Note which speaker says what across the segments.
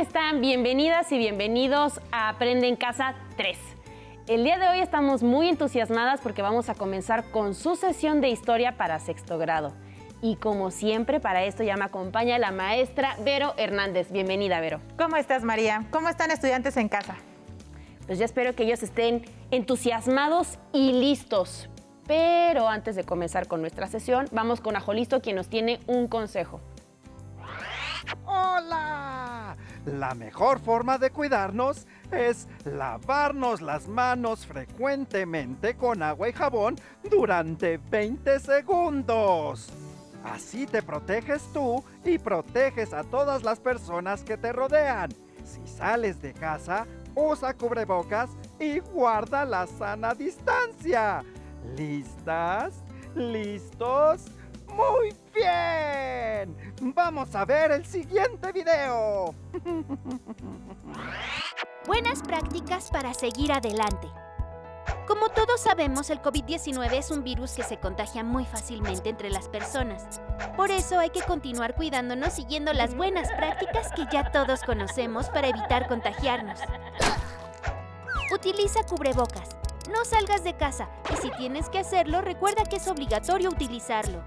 Speaker 1: están? Bienvenidas y bienvenidos a Aprende en Casa 3. El día de hoy estamos muy entusiasmadas porque vamos a comenzar con su sesión de historia para sexto grado. Y como siempre, para esto ya me acompaña la maestra Vero Hernández. Bienvenida, Vero.
Speaker 2: ¿Cómo estás, María? ¿Cómo están estudiantes en casa?
Speaker 1: Pues ya espero que ellos estén entusiasmados y listos. Pero antes de comenzar con nuestra sesión, vamos con Ajolisto, quien nos tiene un consejo.
Speaker 3: ¡Hola! La mejor forma de cuidarnos es lavarnos las manos frecuentemente con agua y jabón durante 20 segundos. Así te proteges tú y proteges a todas las personas que te rodean. Si sales de casa, usa cubrebocas y guarda la sana distancia. ¿Listas? ¿Listos? ¡Muy bien! ¡Vamos a ver el siguiente video!
Speaker 4: Buenas prácticas para seguir adelante. Como todos sabemos, el COVID-19 es un virus que se contagia muy fácilmente entre las personas. Por eso hay que continuar cuidándonos siguiendo las buenas prácticas que ya todos conocemos para evitar contagiarnos. Utiliza cubrebocas. No salgas de casa y si tienes que hacerlo, recuerda que es obligatorio utilizarlo.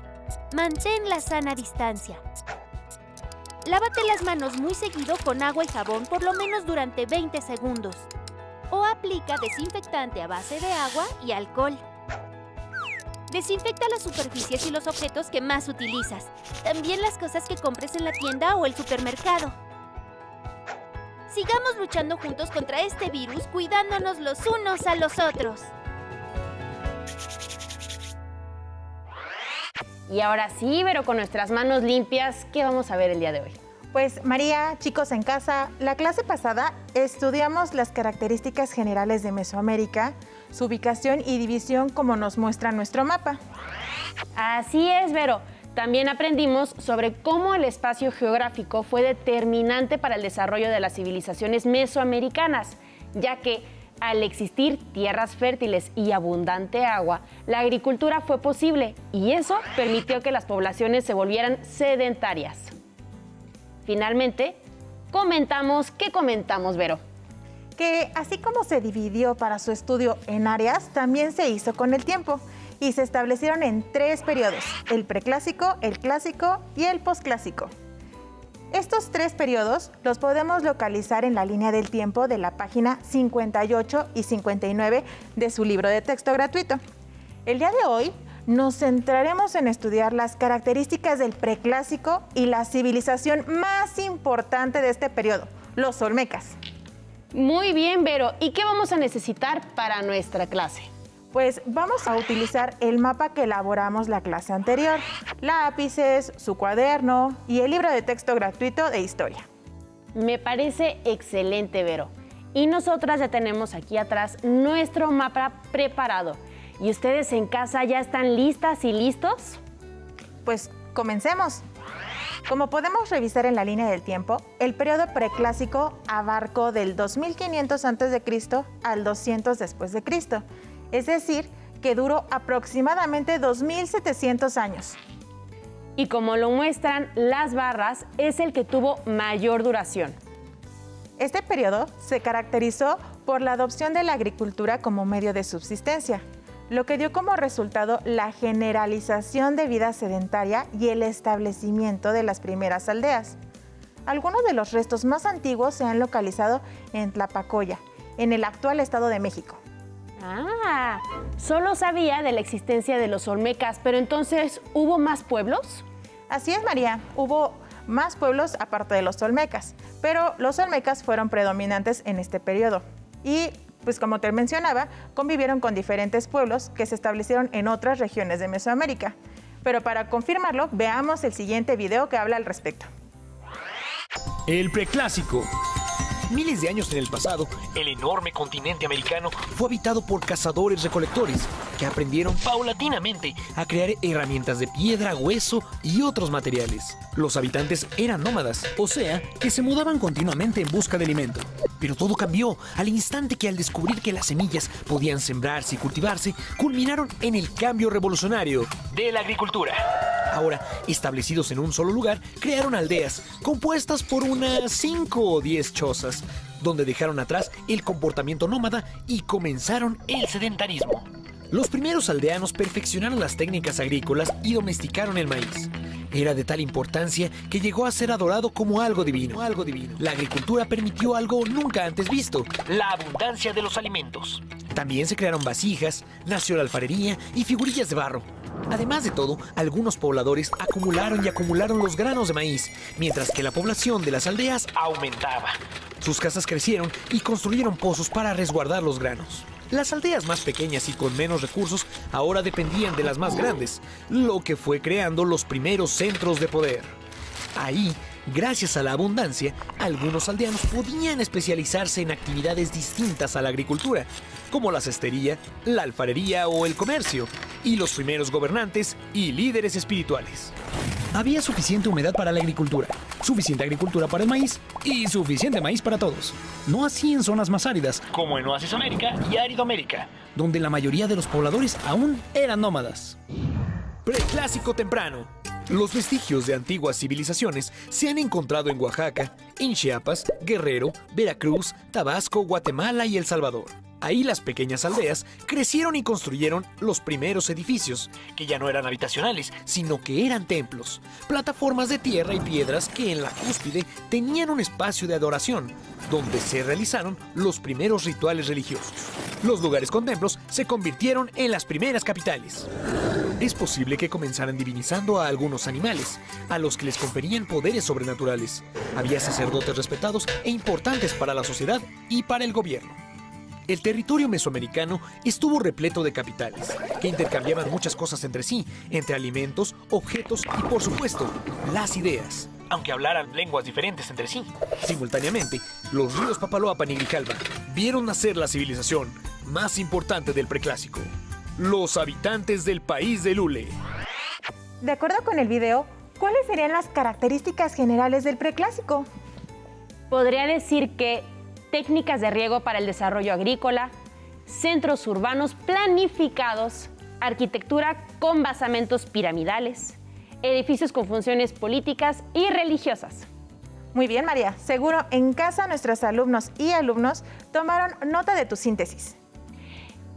Speaker 4: Mantén la sana distancia. Lávate las manos muy seguido con agua y jabón por lo menos durante 20 segundos. O aplica desinfectante a base de agua y alcohol. Desinfecta las superficies y los objetos que más utilizas. También las cosas que compres en la tienda o el supermercado. Sigamos luchando juntos contra este virus, cuidándonos los unos a los otros.
Speaker 1: Y ahora sí, pero con nuestras manos limpias, ¿qué vamos a ver el día de hoy?
Speaker 2: Pues María, chicos en casa, la clase pasada estudiamos las características generales de Mesoamérica, su ubicación y división como nos muestra nuestro mapa.
Speaker 1: Así es, Vero. También aprendimos sobre cómo el espacio geográfico fue determinante para el desarrollo de las civilizaciones mesoamericanas, ya que al existir tierras fértiles y abundante agua, la agricultura fue posible y eso permitió que las poblaciones se volvieran sedentarias. Finalmente, ¿qué comentamos, Vero?
Speaker 2: Que así como se dividió para su estudio en áreas, también se hizo con el tiempo y se establecieron en 3 periodos: el preclásico, el clásico y el posclásico. Estos 3 periodos los podemos localizar en la línea del tiempo de la página 58 y 59 de su libro de texto gratuito. El día de hoy nos centraremos en estudiar las características del preclásico y la civilización más importante de este periodo, los olmecas.
Speaker 1: Muy bien, Vero. ¿Y qué vamos a necesitar para nuestra clase?
Speaker 2: Pues vamos a utilizar el mapa que elaboramos la clase anterior, lápices, su cuaderno y el libro de texto gratuito de historia.
Speaker 1: Me parece excelente, Vero. Y nosotras ya tenemos aquí atrás nuestro mapa preparado. ¿Y ustedes en casa ya están listas y listos?
Speaker 2: Pues comencemos. Como podemos revisar en la línea del tiempo, el periodo preclásico abarcó del 2500 a.C. al 200 después de Cristo. Es decir, que duró aproximadamente 2700 años.
Speaker 1: Y como lo muestran las barras, es el que tuvo mayor duración.
Speaker 2: Este periodo se caracterizó por la adopción de la agricultura como medio de subsistencia, lo que dio como resultado la generalización de vida sedentaria y el establecimiento de las primeras aldeas. Algunos de los restos más antiguos se han localizado en Tlapacoya, en el actual Estado de México.
Speaker 1: Ah, solo sabía de la existencia de los olmecas, pero entonces, ¿hubo más pueblos?
Speaker 2: Así es, María, hubo más pueblos aparte de los olmecas, pero los olmecas fueron predominantes en este periodo. Y, pues como te mencionaba, convivieron con diferentes pueblos que se establecieron en otras regiones de Mesoamérica. Pero para confirmarlo, veamos el siguiente video que habla al respecto.
Speaker 5: El preclásico. Miles de años en el pasado, el enorme continente americano fue habitado por cazadores-recolectores que aprendieron paulatinamente a crear herramientas de piedra, hueso y otros materiales. Los habitantes eran nómadas, o sea, que se mudaban continuamente en busca de alimento. Pero todo cambió al instante que al descubrir que las semillas podían sembrarse y cultivarse, culminaron en el cambio revolucionario de la agricultura. Ahora, establecidos en un solo lugar, crearon aldeas, compuestas por unas 5 o 10 chozas, donde dejaron atrás el comportamiento nómada y comenzaron el sedentarismo. Los primeros aldeanos perfeccionaron las técnicas agrícolas y domesticaron el maíz. Era de tal importancia que llegó a ser adorado como algo divino. La agricultura permitió algo nunca antes visto: la abundancia de los alimentos. También se crearon vasijas, nació la alfarería y figurillas de barro. Además de todo, algunos pobladores acumularon los granos de maíz, mientras que la población de las aldeas aumentaba. Sus casas crecieron y construyeron pozos para resguardar los granos. Las aldeas más pequeñas y con menos recursos ahora dependían de las más grandes, lo que fue creando los primeros centros de poder. Ahí, gracias a la abundancia, algunos aldeanos podían especializarse en actividades distintas a la agricultura, como la cestería, la alfarería o el comercio, y los primeros gobernantes y líderes espirituales. Había suficiente humedad para la agricultura, suficiente agricultura para el maíz y suficiente maíz para todos. No así en zonas más áridas, como en Oasis América y Árido-América, donde la mayoría de los pobladores aún eran nómadas. Preclásico temprano. Los vestigios de antiguas civilizaciones se han encontrado en Oaxaca, en Chiapas, Guerrero, Veracruz, Tabasco, Guatemala y El Salvador. Ahí las pequeñas aldeas crecieron y construyeron los primeros edificios, que ya no eran habitacionales, sino que eran templos, plataformas de tierra y piedras que en la cúspide tenían un espacio de adoración, donde se realizaron los primeros rituales religiosos. Los lugares con templos se convirtieron en las primeras capitales. Es posible que comenzaran divinizando a algunos animales, a los que les conferían poderes sobrenaturales. Había sacerdotes respetados e importantes para la sociedad y para el gobierno. El territorio mesoamericano estuvo repleto de capitales, que intercambiaban muchas cosas entre sí, entre alimentos, objetos y, por supuesto, las ideas, aunque hablaran lenguas diferentes entre sí. Simultáneamente, los ríos Papaloapan y Grijalva vieron nacer la civilización más importante del preclásico: los habitantes del país de Lule.
Speaker 2: De acuerdo con el video, ¿cuáles serían las características generales del preclásico?
Speaker 1: Podría decir que técnicas de riego para el desarrollo agrícola, centros urbanos planificados, arquitectura con basamentos piramidales, edificios con funciones políticas y religiosas.
Speaker 2: Muy bien, María. Seguro en casa nuestros alumnos y alumnos tomaron nota de tu síntesis.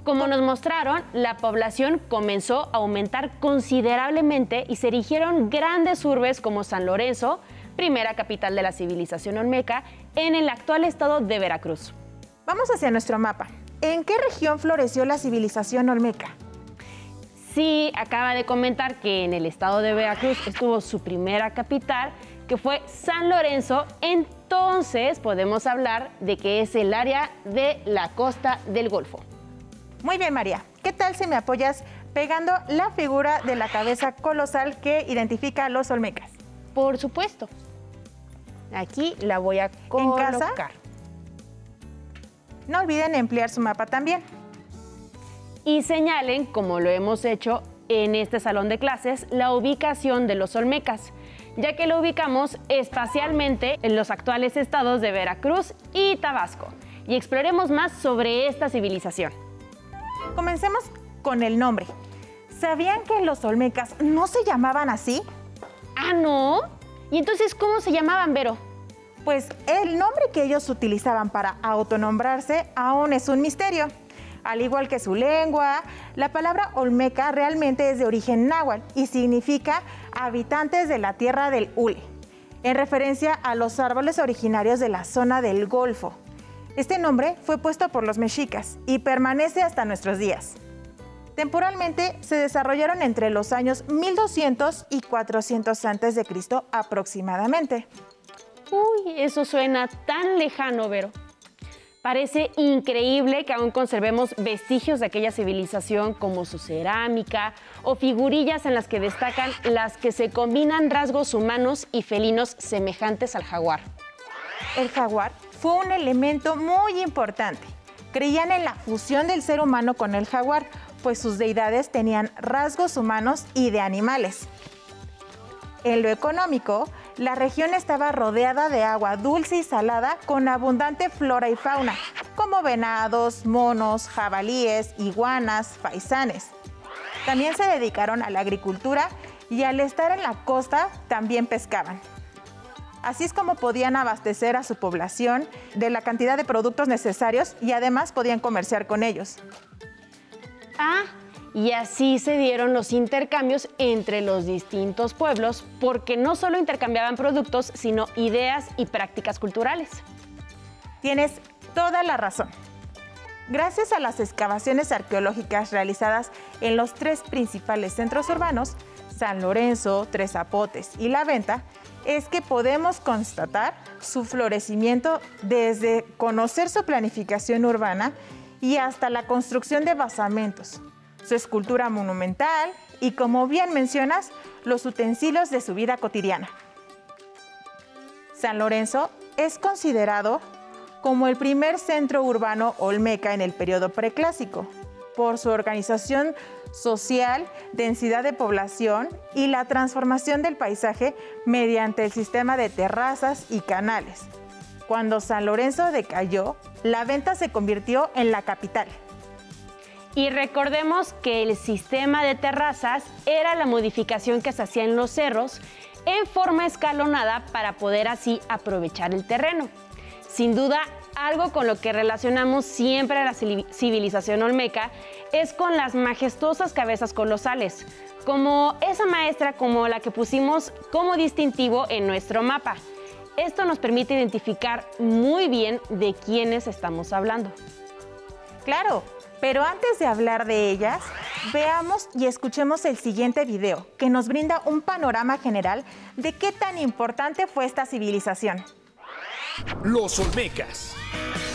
Speaker 1: Como nos mostraron, la población comenzó a aumentar considerablemente y se erigieron grandes urbes como San Lorenzo, primera capital de la civilización olmeca, en el actual estado de Veracruz.
Speaker 2: Vamos hacia nuestro mapa. ¿En qué región floreció la civilización olmeca?
Speaker 1: Sí, acaba de comentar que en el estado de Veracruz estuvo su primera capital, que fue San Lorenzo. Entonces podemos hablar de que es el área de la costa del Golfo.
Speaker 2: Muy bien, María. ¿Qué tal si me apoyas pegando la figura de la cabeza colosal que identifica a los olmecas?
Speaker 1: Por supuesto. Aquí la voy a colocar.
Speaker 2: ¿En casa? No olviden emplear su mapa también.
Speaker 1: Y señalen, como lo hemos hecho en este salón de clases, la ubicación de los olmecas, ya que lo ubicamos espacialmente en los actuales estados de Veracruz y Tabasco. Y exploremos más sobre esta civilización.
Speaker 2: Comencemos con el nombre. ¿Sabían que los olmecas no se llamaban así?
Speaker 1: ¿Ah, no? ¿Y entonces cómo se llamaban, Vero?
Speaker 2: Pues el nombre que ellos utilizaban para autonombrarse aún es un misterio. Al igual que su lengua, la palabra olmeca realmente es de origen náhuatl y significa habitantes de la tierra del hule, en referencia a los árboles originarios de la zona del Golfo. Este nombre fue puesto por los mexicas y permanece hasta nuestros días. Temporalmente se desarrollaron entre los años 1200 y 400 a.C. aproximadamente.
Speaker 1: Uy, eso suena tan lejano, Vero. Parece increíble que aún conservemos vestigios de aquella civilización como su cerámica o figurillas en las que destacan las que se combinan rasgos humanos y felinos semejantes al jaguar.
Speaker 2: El jaguar fue un elemento muy importante. Creían en la fusión del ser humano con el jaguar, pues sus deidades tenían rasgos humanos y de animales. En lo económico, la región estaba rodeada de agua dulce y salada con abundante flora y fauna, como venados, monos, jabalíes, iguanas, faisanes. También se dedicaron a la agricultura y al estar en la costa también pescaban. Así es como podían abastecer a su población de la cantidad de productos necesarios y además podían comerciar con ellos.
Speaker 1: Y así se dieron los intercambios entre los distintos pueblos, porque no solo intercambiaban productos, sino ideas y prácticas culturales.
Speaker 2: Tienes toda la razón. Gracias a las excavaciones arqueológicas realizadas en los 3 principales centros urbanos, San Lorenzo, Tres Zapotes y La Venta, es que podemos constatar su florecimiento desde conocer su planificación urbana y hasta la construcción de basamentos, su escultura monumental y, como bien mencionas, los utensilios de su vida cotidiana. San Lorenzo es considerado como el primer centro urbano olmeca en el periodo preclásico, por su organización social, densidad de población y la transformación del paisaje mediante el sistema de terrazas y canales. Cuando San Lorenzo decayó, La Venta se convirtió en la capital.
Speaker 1: Y recordemos que el sistema de terrazas era la modificación que se hacía en los cerros en forma escalonada para poder así aprovechar el terreno. Sin duda, algo con lo que relacionamos siempre a la civilización olmeca es con las majestuosas cabezas colosales, como esa maestra como la que pusimos como distintivo en nuestro mapa. Esto nos permite identificar muy bien de quiénes estamos hablando.
Speaker 2: Claro, pero antes de hablar de ellas, veamos y escuchemos el siguiente video, que nos brinda un panorama general de qué tan importante fue esta civilización.
Speaker 5: Los olmecas.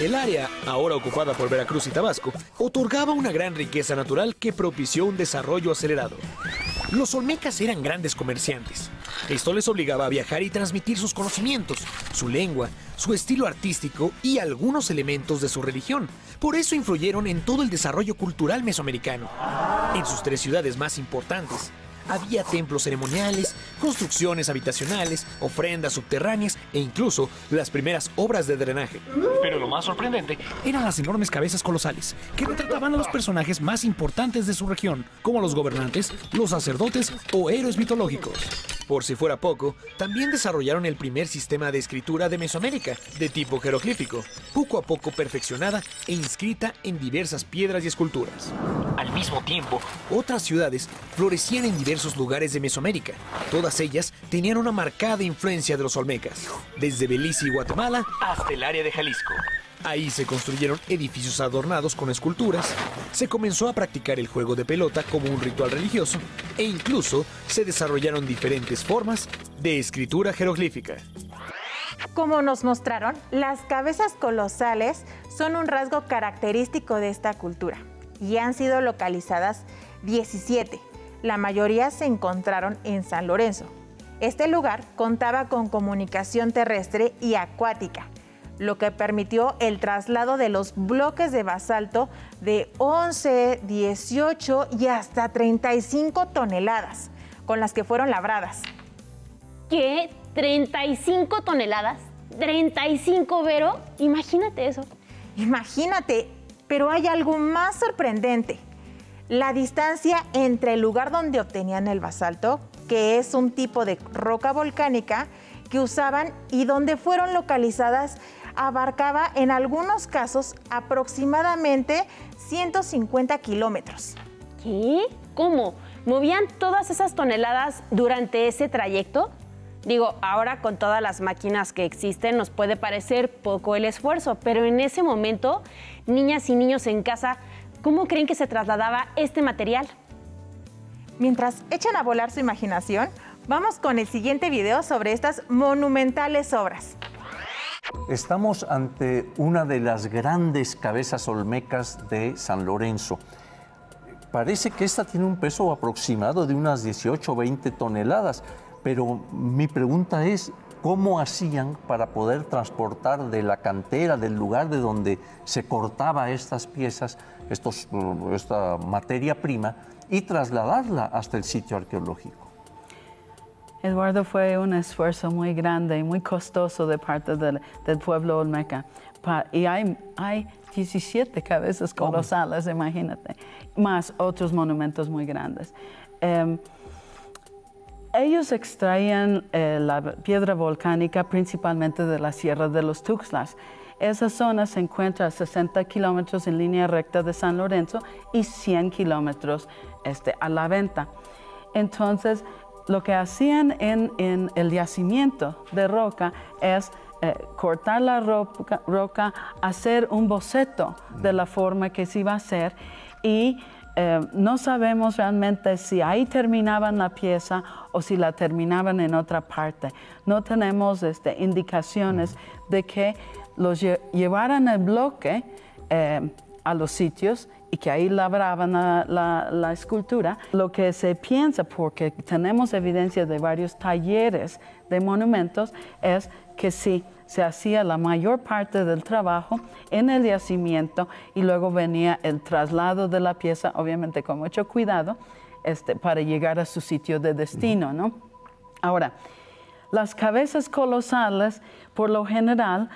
Speaker 5: El área, ahora ocupada por Veracruz y Tabasco, otorgaba una gran riqueza natural que propició un desarrollo acelerado. Los olmecas eran grandes comerciantes. Esto les obligaba a viajar y transmitir sus conocimientos, su lengua, su estilo artístico y algunos elementos de su religión. Por eso influyeron en todo el desarrollo cultural mesoamericano. En sus 3 ciudades más importantes, había templos ceremoniales, construcciones habitacionales, ofrendas subterráneas e incluso las primeras obras de drenaje. Pero lo más sorprendente eran las enormes cabezas colosales que retrataban a los personajes más importantes de su región, como los gobernantes, los sacerdotes o héroes mitológicos. Por si fuera poco, también desarrollaron el primer sistema de escritura de Mesoamérica, de tipo jeroglífico, poco a poco perfeccionada e inscrita en diversas piedras y esculturas. Al mismo tiempo, otras ciudades florecían en diversos lugares de Mesoamérica. Todas ellas tenían una marcada influencia de los olmecas, desde Belice y Guatemala hasta el área de Jalisco. Ahí se construyeron edificios adornados con esculturas, se comenzó a practicar el juego de pelota como un ritual religioso e incluso se desarrollaron diferentes formas de escritura jeroglífica.
Speaker 2: Como nos mostraron, las cabezas colosales son un rasgo característico de esta cultura y han sido localizadas 17. La mayoría se encontraron en San Lorenzo. Este lugar contaba con comunicación terrestre y acuática, lo que permitió el traslado de los bloques de basalto de 11, 18 y hasta 35 toneladas, con las que fueron labradas.
Speaker 1: ¿Qué? ¿35 toneladas? ¿35, Vero? Imagínate eso.
Speaker 2: Imagínate, pero hay algo más sorprendente. La distancia entre el lugar donde obtenían el basalto, que es un tipo de roca volcánica que usaban, y donde fueron localizadas, abarcaba en algunos casos aproximadamente 150 kilómetros.
Speaker 1: ¿Qué? ¿Cómo? ¿Movían todas esas toneladas durante ese trayecto? Digo, ahora con todas las máquinas que existen nos puede parecer poco el esfuerzo, pero en ese momento, niñas y niños en casa, ¿cómo creen que se trasladaba este material?
Speaker 2: Mientras echan a volar su imaginación, vamos con el siguiente video sobre estas monumentales obras.
Speaker 6: Estamos ante una de las grandes cabezas olmecas de San Lorenzo. Parece que esta tiene un peso aproximado de unas 18 o 20 toneladas, pero mi pregunta es, ¿cómo hacían para poder transportar de la cantera, del lugar de donde se cortaba estas piezas, esta materia prima, y trasladarla hasta el sitio arqueológico?
Speaker 7: Eduardo, fue un esfuerzo muy grande y muy costoso de parte del pueblo olmeca. Y hay 17 cabezas colosales, imagínate, más otros monumentos muy grandes. Ellos extraían la piedra volcánica principalmente de la Sierra de los Tuxtlas. Esa zona se encuentra a 60 kilómetros en línea recta de San Lorenzo y 100 kilómetros a la venta. Entonces, lo que hacían en el yacimiento de roca es cortar la roca, hacer un boceto de la forma que se iba a hacer y no sabemos realmente si ahí terminaban la pieza o si la terminaban en otra parte. No tenemos indicaciones de que los llevaran el bloque a los sitios y que ahí labraban la escultura. Lo que se piensa, porque tenemos evidencia de varios talleres de monumentos, es que sí, se hacía la mayor parte del trabajo en el yacimiento y luego venía el traslado de la pieza, obviamente con mucho cuidado, para llegar a su sitio de destino, ¿no? Ahora, las cabezas colosales, por lo general,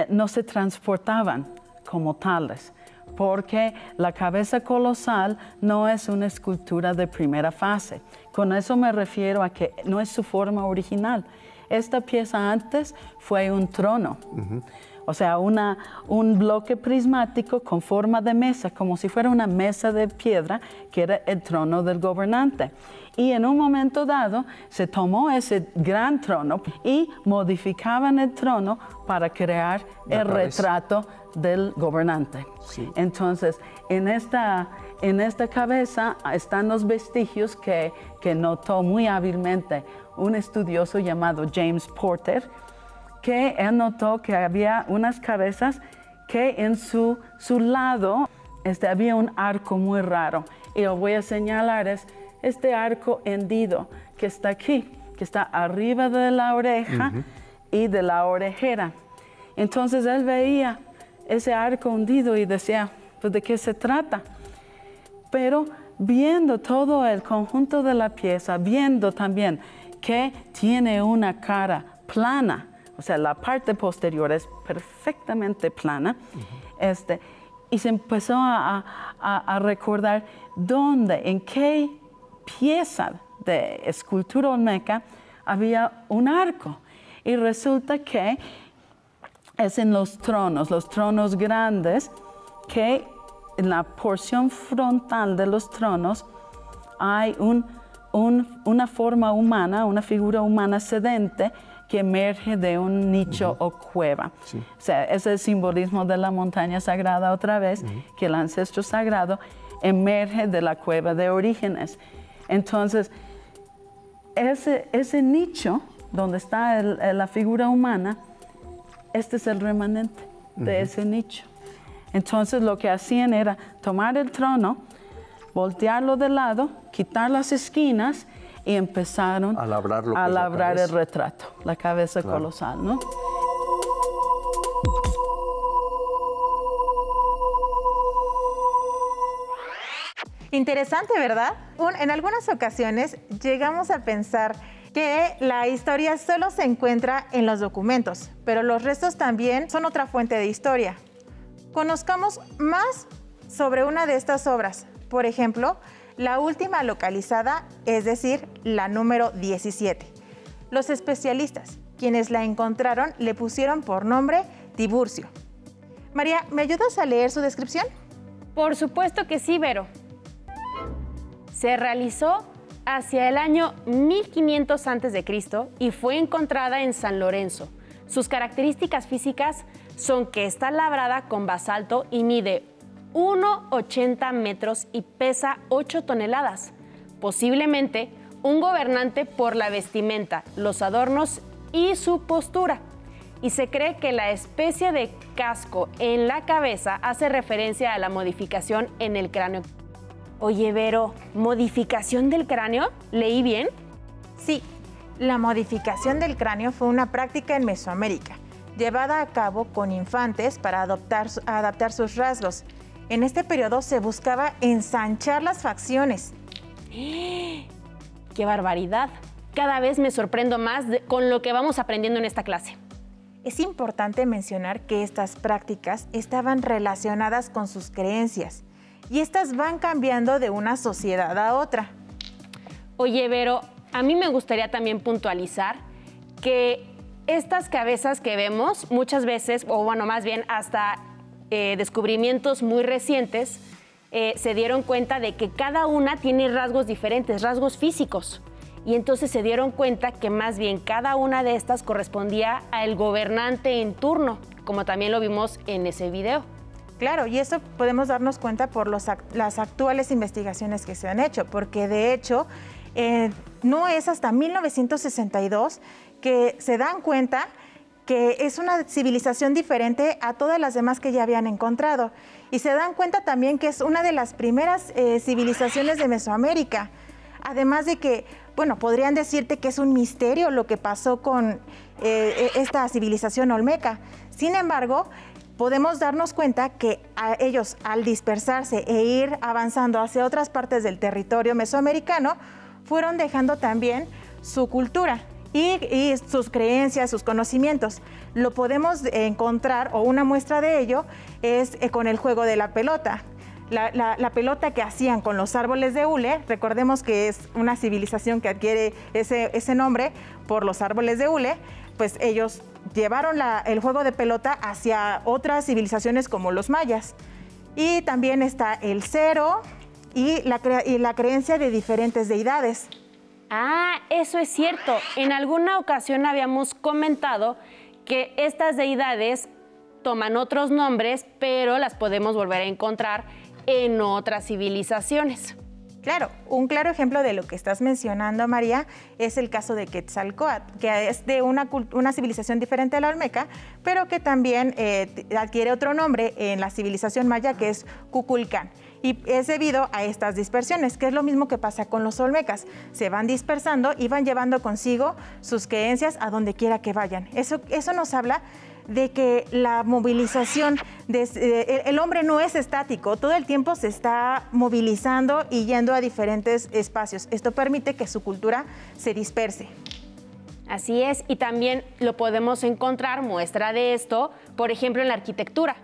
Speaker 7: no se transportaban como tales, porque la cabeza colosal no es una escultura de primera fase. Con eso me refiero a que no es su forma original. Esta pieza antes fue un trono, o sea, un bloque prismático con forma de mesa, como si fuera una mesa de piedra, que era el trono del gobernante. Y en un momento dado se tomó ese gran trono y modificaban el trono para crear el retrato del gobernante. Sí. Entonces, en esta cabeza están los vestigios que notó muy hábilmente un estudioso llamado James Porter, que él notó que había unas cabezas que en su lado había un arco muy raro. Y lo voy a señalar, es este arco hendido que está aquí, que está arriba de la oreja y de la orejera. Entonces él veía ese arco hundido y decía, pues, ¿de qué se trata? Pero viendo todo el conjunto de la pieza, viendo también que tiene una cara plana, o sea, la parte posterior es perfectamente plana, y se empezó a recordar dónde, en qué pieza de escultura olmeca había un arco. Y resulta que es en los tronos grandes, que en la porción frontal de los tronos hay una forma humana, una figura humana sedente que emerge de un nicho o cueva. Sí. O sea, es el simbolismo de la montaña sagrada otra vez, que el ancestro sagrado emerge de la cueva de Orígenes. Entonces, ese nicho donde está la figura humana, este es el remanente de ese nicho. Entonces, lo que hacían era tomar el trono, voltearlo de lado, quitar las esquinas y empezaron a labrar el retrato, la cabeza colosal, ¿no?
Speaker 2: Interesante, ¿verdad? En algunas ocasiones llegamos a pensar que la historia solo se encuentra en los documentos, pero los restos también son otra fuente de historia. Conozcamos más sobre una de estas obras. Por ejemplo, la última localizada, es decir, la número 17. Los especialistas, quienes la encontraron, le pusieron por nombre Tiburcio. María, ¿me ayudas a leer su descripción?
Speaker 1: Por supuesto que sí, Vero. Se realizó hacia el año 1500 a.C. y fue encontrada en San Lorenzo. Sus características físicas son que está labrada con basalto y mide 1,80 metros y pesa 8 toneladas. Posiblemente un gobernante por la vestimenta, los adornos y su postura. Y se cree que la especie de casco en la cabeza hace referencia a la modificación en el cráneo. Oye, Vero, ¿modificación del cráneo? ¿Leí bien?
Speaker 2: Sí, la modificación del cráneo fue una práctica en Mesoamérica, llevada a cabo con infantes para adaptar sus rasgos. En este periodo se buscaba ensanchar las facciones.
Speaker 1: ¡Qué barbaridad! Cada vez me sorprendo más con lo que vamos aprendiendo en esta clase.
Speaker 2: Es importante mencionar que estas prácticas estaban relacionadas con sus creencias y estas van cambiando de una sociedad a otra.
Speaker 1: Oye, Vero, a mí me gustaría también puntualizar que estas cabezas que vemos muchas veces, o bueno, más bien hasta descubrimientos muy recientes, se dieron cuenta de que cada una tiene rasgos diferentes, rasgos físicos. Y entonces se dieron cuenta que más bien cada una de estas correspondía al gobernante en turno, como también lo vimos en ese video.
Speaker 2: Claro, y eso podemos darnos cuenta por las actuales investigaciones que se han hecho, porque de hecho no es hasta 1962 que se dan cuenta que es una civilización diferente a todas las demás que ya habían encontrado. Y se dan cuenta también que es una de las primeras civilizaciones de Mesoamérica. Además de que, bueno, podrían decirte que es un misterio lo que pasó con esta civilización olmeca. Sin embargo, podemos darnos cuenta que ellos, al dispersarse e ir avanzando hacia otras partes del territorio mesoamericano, fueron dejando también su cultura y sus creencias, sus conocimientos. Lo podemos encontrar, o una muestra de ello, es con el juego de la pelota. La pelota que hacían con los árboles de hule, recordemos que es una civilización que adquiere ese nombre por los árboles de hule, pues ellos llevaron el juego de pelota hacia otras civilizaciones como los mayas. Y también está el cero y la creencia de diferentes deidades.
Speaker 1: Ah, eso es cierto. En alguna ocasión habíamos comentado que estas deidades toman otros nombres, pero las podemos volver a encontrar en otras civilizaciones.
Speaker 2: Claro, un claro ejemplo de lo que estás mencionando, María, es el caso de Quetzalcóatl, que es de una civilización diferente a la olmeca, pero que también adquiere otro nombre en la civilización maya, que es Kukulcán. Y es debido a estas dispersiones, que es lo mismo que pasa con los olmecas. Se van dispersando y van llevando consigo sus creencias a donde quiera que vayan. Eso nos habla de que la movilización, el hombre no es estático, todo el tiempo se está movilizando y yendo a diferentes espacios. Esto permite que su cultura se disperse.
Speaker 1: Así es, y también lo podemos encontrar, muestra de esto, por ejemplo, en la arquitectura.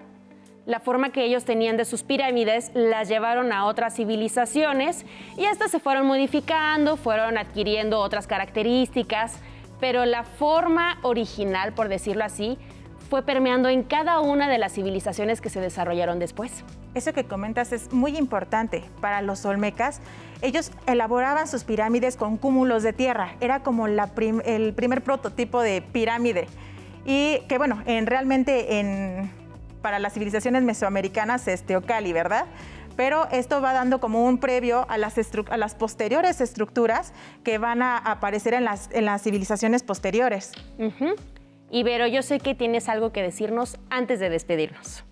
Speaker 1: La forma que ellos tenían de sus pirámides las llevaron a otras civilizaciones y estas se fueron modificando, fueron adquiriendo otras características, pero la forma original, por decirlo así, fue permeando en cada una de las civilizaciones que se desarrollaron después.
Speaker 2: Eso que comentas es muy importante para los olmecas. Ellos elaboraban sus pirámides con cúmulos de tierra. Era como el primer prototipo de pirámide. Y que bueno, para las civilizaciones mesoamericanas es Teocalli, ¿verdad? Pero esto va dando como un previo a las posteriores estructuras que van a aparecer en las civilizaciones posteriores.
Speaker 1: Y Vero, yo sé que tienes algo que decirnos antes de despedirnos.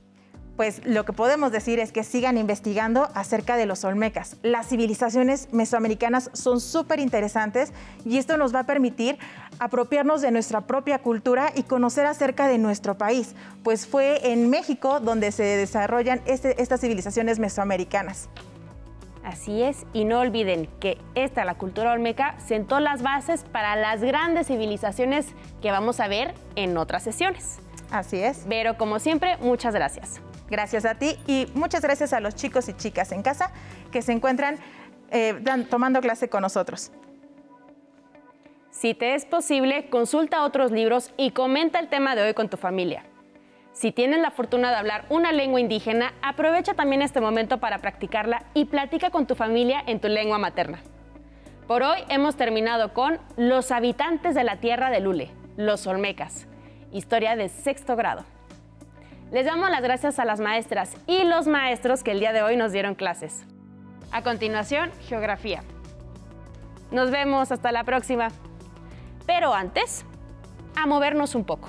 Speaker 2: Pues lo que podemos decir es que sigan investigando acerca de los olmecas. Las civilizaciones mesoamericanas son súper interesantes y esto nos va a permitir apropiarnos de nuestra propia cultura y conocer acerca de nuestro país, pues fue en México donde se desarrollan estas civilizaciones mesoamericanas.
Speaker 1: Así es, y no olviden que la cultura olmeca, sentó las bases para las grandes civilizaciones que vamos a ver en otras sesiones.
Speaker 2: Así es.
Speaker 1: Vero, como siempre, muchas gracias.
Speaker 2: Gracias a ti y muchas gracias a los chicos y chicas en casa que se encuentran tomando clase con nosotros.
Speaker 1: Si te es posible, consulta otros libros y comenta el tema de hoy con tu familia. Si tienes la fortuna de hablar una lengua indígena, aprovecha también este momento para practicarla y platica con tu familia en tu lengua materna. Por hoy hemos terminado con Los habitantes de la tierra del hule, los olmecas, historia de 6º grado. Les damos las gracias a las maestras y los maestros que el día de hoy nos dieron clases. A continuación, geografía. Nos vemos hasta la próxima. Pero antes, a movernos un poco.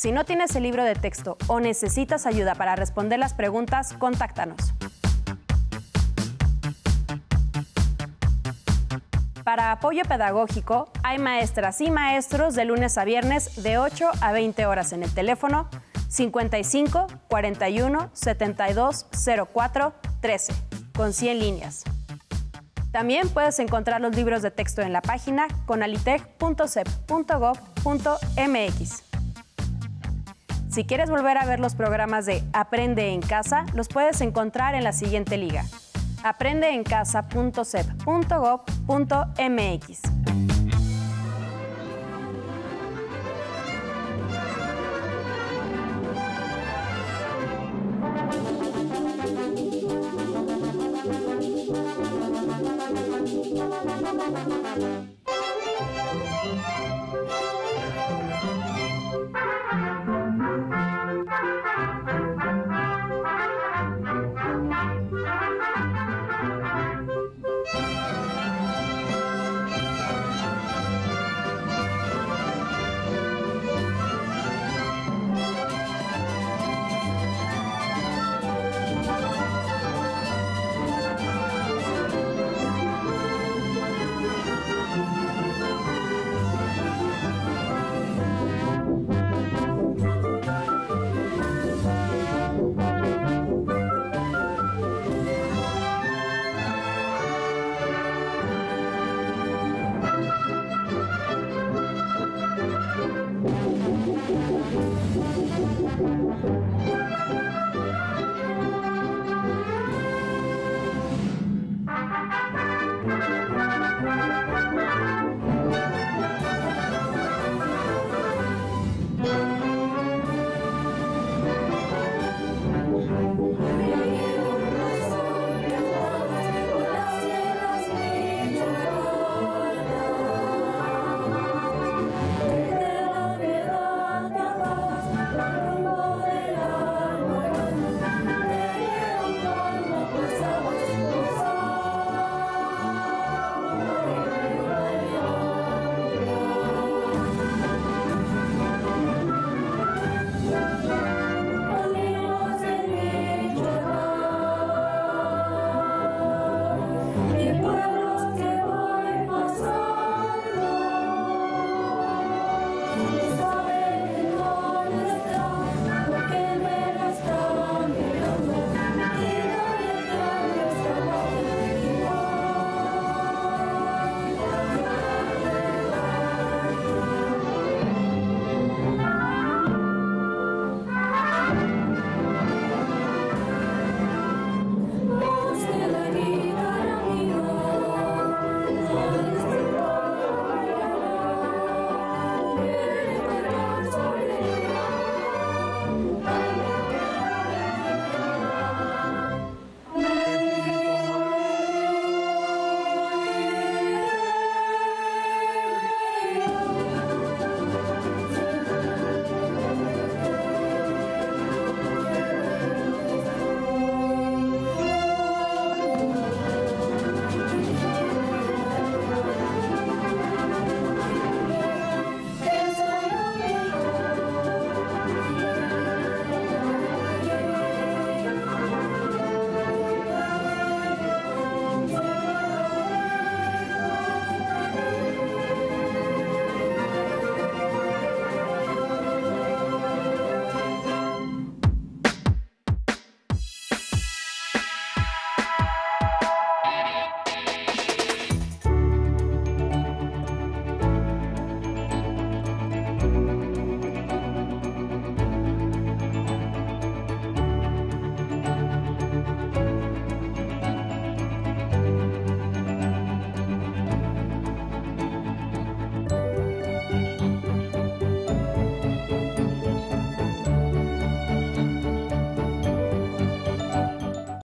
Speaker 1: Si no tienes el libro de texto o necesitas ayuda para responder las preguntas, contáctanos. Para apoyo pedagógico, hay maestras y maestros de lunes a viernes de 8 a 20 horas en el teléfono 55 41 72 04 13, con 100 líneas. También puedes encontrar los libros de texto en la página conalitec.cep.gov.mx. Si quieres volver a ver los programas de Aprende en Casa, los puedes encontrar en la siguiente liga: aprendeencasa.cep.gov.mx.